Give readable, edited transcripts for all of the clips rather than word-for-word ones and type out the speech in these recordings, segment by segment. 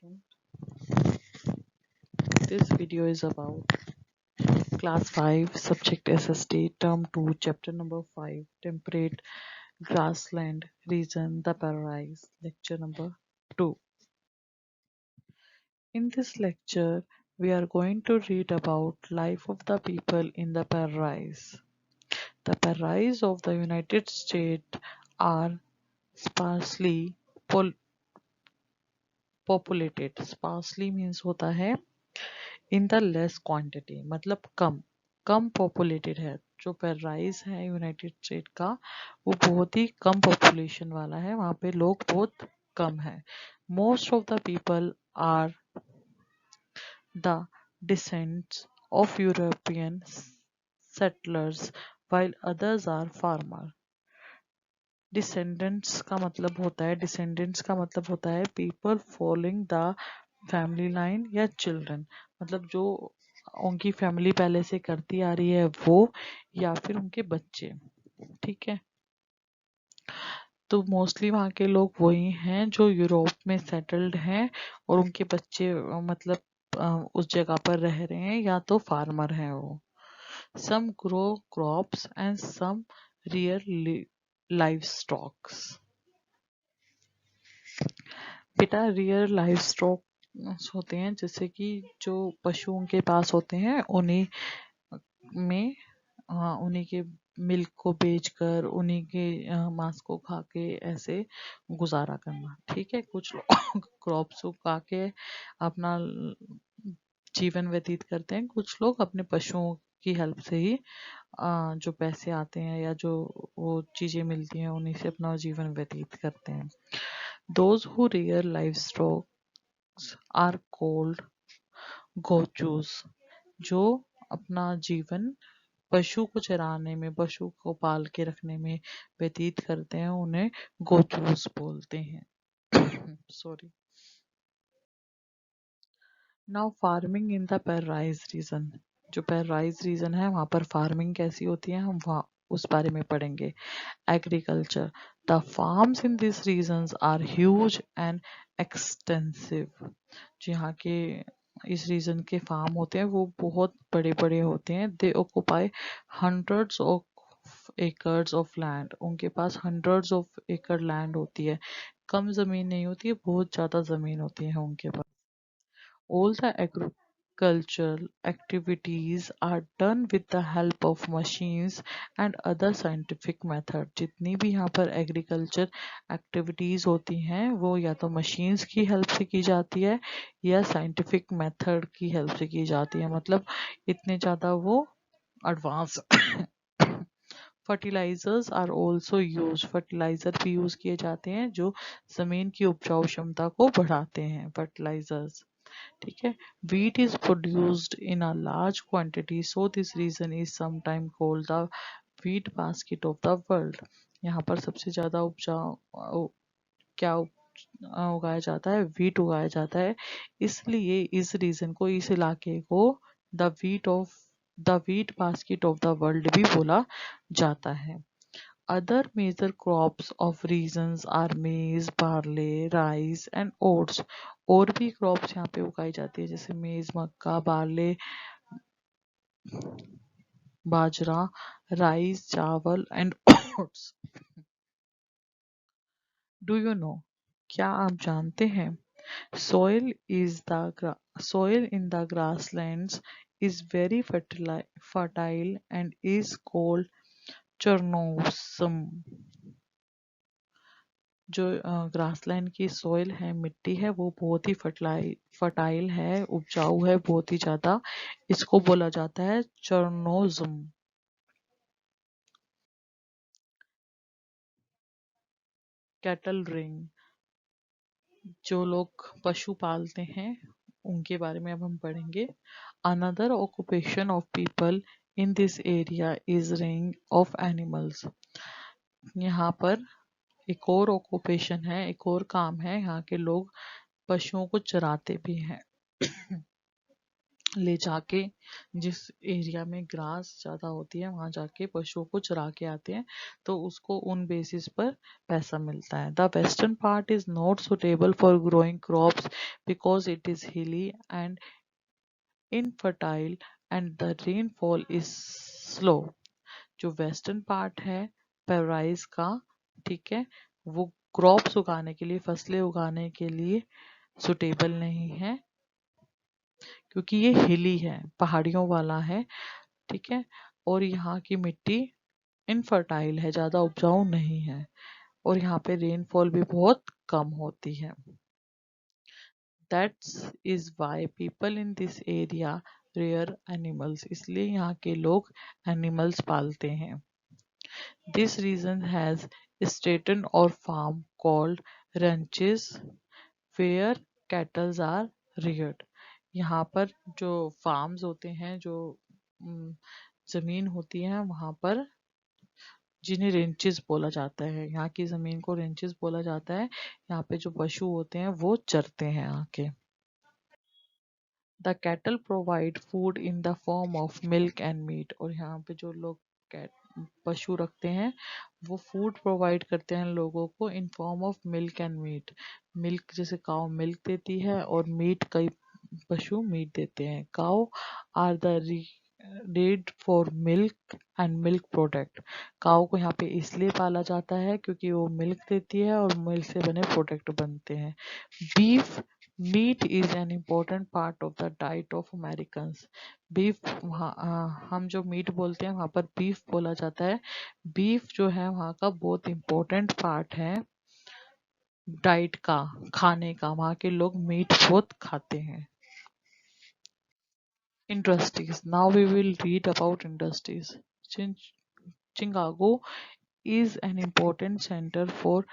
student. This video is about class 5 subject SST term 2 chapter number 5 temperate grassland region the paradise lecture number 2. In this lecture we are going to read about life of the people in the paradise. The paradise of the United States are sparsely populated. Sparsely means होता है in the less quantity, मतलब कम populated है। जो paradise है United state का वो बहुत ही कम population वाला है, वहाँ पे लोग बहुत कम है। Most of the people are the descents of European settlers while others are farmer. Descendants का मतलब होता है people following the family line या चिल्ड्रन, मतलब जो उनकी फैमिली पहले से करती आ रही है वो, या फिर उनके बच्चे। ठीक है, तो मोस्टली वहाँ के लोग वही हैं जो यूरोप में सेटल्ड हैं और उनके बच्चे उस जगह पर रह रहे हैं या तो फार्मर हैं वो। Some grow crops and some rear livestocks. बेटा रियर लाइव स्टॉक होते हैं जैसे कि जो पशु उनके पास होते हैं उन्हीं में उन्हीं के मिल्क को बेचकर उन्हीं के मांस को खा के ऐसे गुजारा करना। ठीक है, कुछ लोग क्रॉप्स उगा के अपना जीवन व्यतीत करते हैं, कुछ लोग अपने पशुओं की हेल्प से ही जो पैसे आते हैं या जो वो चीजें मिलती हैं उन्हीं से अपना जीवन व्यतीत करते हैं। Those who rear livestock are called gauchos. जो अपना जीवन पशु को चराने में, पशु को पाल के रखने में व्यतीत करते हैं उन्हें गोचूस बोलते हैं। Sorry. Now farming in the paradise region. जो पैराडाइज रीजन है वहाँ पर फार्मिंग कैसी होती है हम वहाँ उस बारे में पढ़ेंगे। Agriculture. The farms in this regions are huge and extensive. जो यहाँ के इस रीजन के फार्म होते हैं वो बहुत बड़े बड़े होते हैं। दे occupy hundreds of acres of land. उनके पास हंड्रेड्स ऑफ एकड़ लैंड होती है, कम जमीन नहीं होती है, बहुत ज्यादा जमीन होती है उनके पास। All the agricultural activities are done with the help of machines and other scientific method। जितनी भी यहाँ पर एग्रीकल्चर एक्टिविटीज होती हैं वो या तो मशीन्स की हेल्प से की जाती है या साइंटिफिक मेथड की हेल्प से की जाती है, मतलब इतने ज़्यादा वो advance. Fertilisers are also use. Fertiliser भी यूज किए जाते हैं जो जमीन की उपजाऊ क्षमता को बढ़ाते हैं, फर्टिलाइजर्स। ठीक है, wheat is produced in a large quantity, so this region is sometimes called the wheat basket of the world। यहाँ पर सबसे ज्यादा उगाया जाता है, वीट उगाया जाता है, इसलिए इस रीजन को, इस इलाके को the wheat basket of the world भी बोला जाता है। Other major crops of regions are maize, barley, rice and oats। और भी क्रॉप्स यहाँ पे उगाई जाती है जैसे मेज, मक्का, बार्ले, बाजरा, राइस, चावल and oats. Do you know, क्या आप जानते हैं? Soil in the grasslands is very fertile and is called chernozem. जो ग्रासलैंड की सॉइल है, मिट्टी है, वो बहुत ही फर्टाइल है, उपजाऊ है बहुत ही ज्यादा, इसको बोला जाता है चरनोजम। Cattle ring. जो लोग पशु पालते हैं उनके बारे में अब हम पढ़ेंगे। Another occupation of people in this area is ring of animals. यहाँ पर एक और ऑक्यूपेशन है, एक और काम है, यहाँ के लोग पशुओं को चराते भी हैं। ले जाके, जिस एरिया में ग्रास ज़्यादा होती है वहाँ जाके पशुओं को चरा के आते हैं, तो उसको उन बेसिस पर पैसा मिलता है. The western part is not suitable for growing crops because it is हिली and infertile and the rainfall is slow. जो वेस्टर्न पार्ट है पैराइज का, ठीक है, वो क्रॉप्स उगाने के लिए, फसलें उगाने के लिए सुटेबल नहीं है, क्योंकि ये हिली है, पहाड़ियों वाला है, ठीक है, और यहाँ की मिट्टी इनफर्टाइल है, ज़्यादा उपजाऊ नहीं है, और यहाँ पे रेनफॉल भी बहुत कम होती है. That's is why people in this area rear animals. इसलिए यहाँ के लोग एनिमल्स पालते हैं. दिस रीजन हैज स्टेटन और farm called ranches where cattle are reared. यहाँ पर जो फार्म्स होते हैं, जो जमीन होती है वहाँ पर, जिन्हें रेंचेस बोला जाता है, यहाँ की जमीन को रेंचेस बोला जाता है. यहाँ पे जो पशु होते हैं वो चरते हैं आके. The cattle provide food in the form of milk and meat. और यहाँ पे जो लोग पशु रखते हैं वो फूड प्रोवाइड करते हैं लोगों को in form of milk and meat. Milk, जैसे काउ मिल्क देती है, और मीट, कई पशु मीट देते हैं. Cow are the reared for milk and milk product. Cow को यहाँ पे इसलिए पाला जाता है क्योंकि वो मिल्क देती है और मिल्क से बने प्रोडक्ट बनते हैं. Beef meat is an important part of the diet of Americans. Beef, वहाँ हम जो मीट बोलते हैं वहाँ पर बीफ बोला जाता है. बीफ जो है वहाँ का बहुत इम्पोर्टेंट पार्ट है डाइट का, खाने का. वहाँ के लोग मीट बहुत खाते हैं. Industries. Now we will read about industries. Chicago is an important center for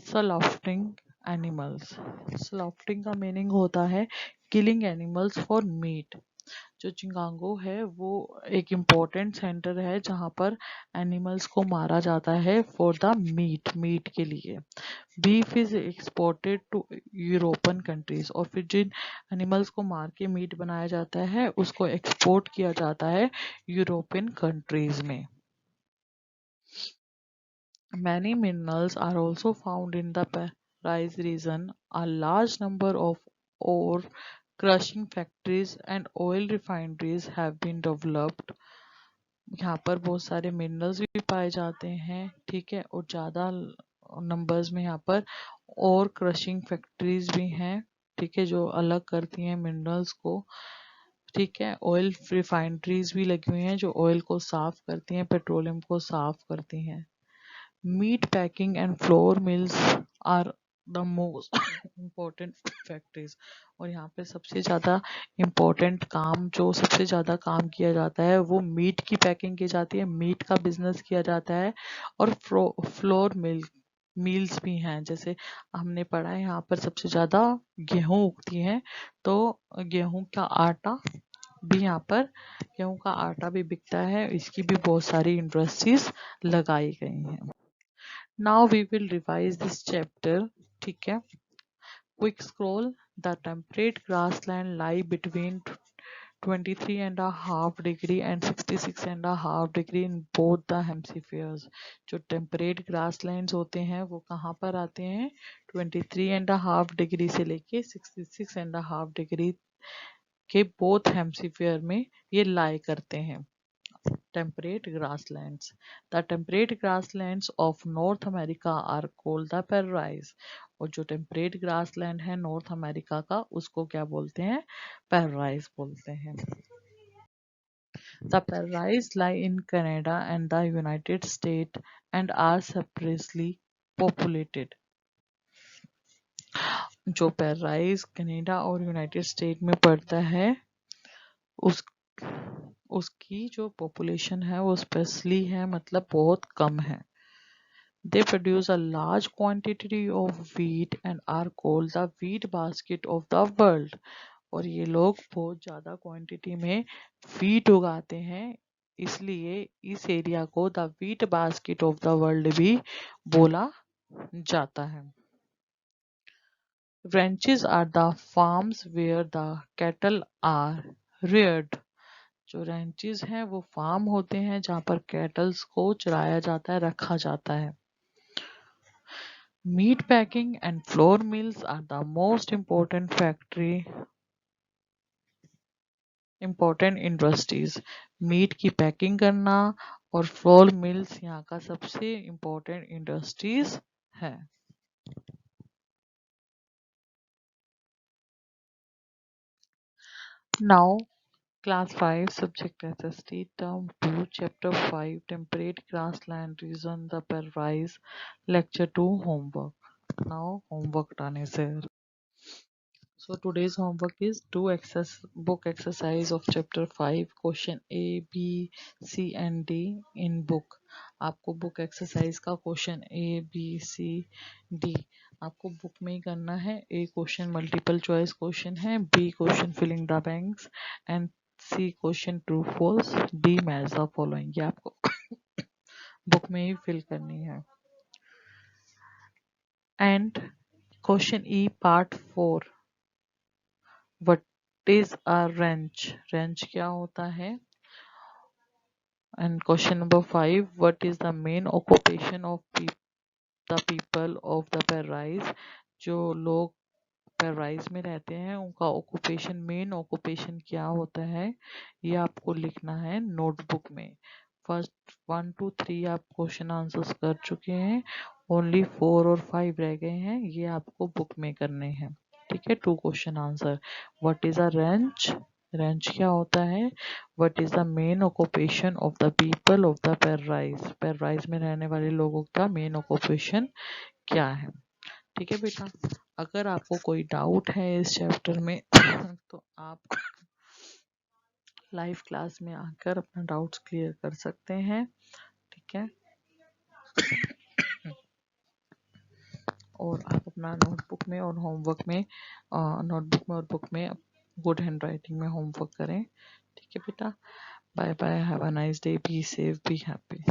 slaughtering animals. Slaughtering का मीनिंग होता है killing animals for meat. जो चिकागो है वो एक इम्पोर्टेंट सेंटर है जहाँ पर एनिमल्स को मारा जाता है फॉर द मीट के लिए. Beef is exported to European countries. और फिर जिन एनिमल्स को मार के मीट बनाया जाता है उसको एक्सपोर्ट किया जाता है यूरोपियन कंट्रीज में. Many minerals are also found in the Paradise region. A large number of ore crushing factories and oil refineries have been developed. यहाँ पर बहुत सारे मिनरल्स भी पाए जाते हैं, ठीक है, और ज़्यादा नंबर्स में यहाँ पर और क्रशिंग फैक्ट्रीज भी हैं, ठीक है, जो अलग करती हैं मिनरल्स को, ठीक है. ऑयल रिफाइनरीज भी लगी हुई हैं जो ऑयल को साफ करती हैं, पेट्रोलियम को साफ करती हैं. Meat packing and flour mills are the most important factories. और यहाँ पे सबसे ज़्यादा इम्पोर्टेंट काम, जो सबसे ज़्यादा काम किया जाता है वो मीट की पैकिंग की जाती है, मीट का बिजनेस किया जाता है. और फ्लोर मिल्स भी हैं. जैसे हमने पढ़ा है यहाँ पर सबसे ज़्यादा गेहूँ उगती है, तो गेहूँ का आटा भी यहाँ पर, गेहूँ का आटा भी बिकता है. इसकी भी बहुत सारी इंडस्ट्रीज लगाई गई हैं. Now we will revise this chapter. ठीक है. Quick scroll. The temperate grassland lie between 23.5 degree and 66.5 degree in both the hemispheres. जो टेम्परेट ग्रासलैंड्स होते हैं वो कहाँ पर आते हैं? 23.5 डिग्री से लेके 66.5 डिग्री के बोथ हेमस्फीयर में ये लाई करते हैं. Temperate grasslands. The temperate grasslands of North America are called the prairies. और जो टेम्परेट ग्रासलैंड है नॉर्थ अमेरिका का उसको क्या बोलते हैं? prairies बोलते हैं. The prairies lie in Canada and the United States and are separately populated. जो prairies कनाडा और यूनाइटेड स्टेट में पड़ता है उस उसकी जो पॉपुलेशन है वो स्पेशली है, मतलब बहुत कम है. They produce a large quantity of wheat and are called the wheat basket of the world. और ये लोग बहुत ज़्यादा क्वांटिटी में wheat उगाते हैं, इसलिए इस एरिया को the wheat basket of the world भी बोला जाता है. Ranches are the farms where the cattle are reared। जो ranches हैं वो फार्म होते हैं जहाँ पर कैटल्स को चराया जाता है, रखा जाता है। Meat packing and flour mills are the most important industries। Meat की पैकिंग करना और फ्लोर मिल्स यहाँ का सबसे इम्पोर्टेंट इंडस्ट्रीज है। Now class 5 subject SST term 2 chapter 5 temperate grassland region the prairies lecture 2 homework. Now homework डालने से So today's homework is do book exercise of chapter 5 question A, B, C and D in book। आपको book exercise का question A, B, C, D आपको book में ही करना है। A question multiple choice question है, B question filling the blanks and C question true false, D match the following। ये आपको book में ही fill करनी है। And question E part 4 What is a wrench? Wrench क्या होता है? And question number 5 What is the main occupation of the people of the Paradise? जो लोग पैराडाइज में रहते हैं उनका ऑक्यूपेशन, मेन ऑक्यूपेशन क्या होता है, ये आपको लिखना है नोटबुक में। फर्स्ट 1 2 3 आप क्वेश्चन आंसर्स कर चुके हैं, ओनली 4 और 5 रह गए हैं, ये आपको बुक में करने हैं। ठीक है, 2 question answer. What is a ranch? Ranch क्या होता है? What is the main occupation of the people of the paradise? Paradise में रहने वाले लोगों का मेन ऑक्यूपेशन क्या है? ठीक है बेटा, अगर आपको कोई डाउट है इस चैप्टर में तो आप लाइव क्लास में आकर अपना डाउट्स क्लियर कर सकते हैं। ठीक है, और आप अपना नोटबुक में और होमवर्क में नोटबुक में और बुक में गुड हैंड राइटिंग में होमवर्क करें। ठीक है बेटा, bye bye, have a nice day, be safe, be happy.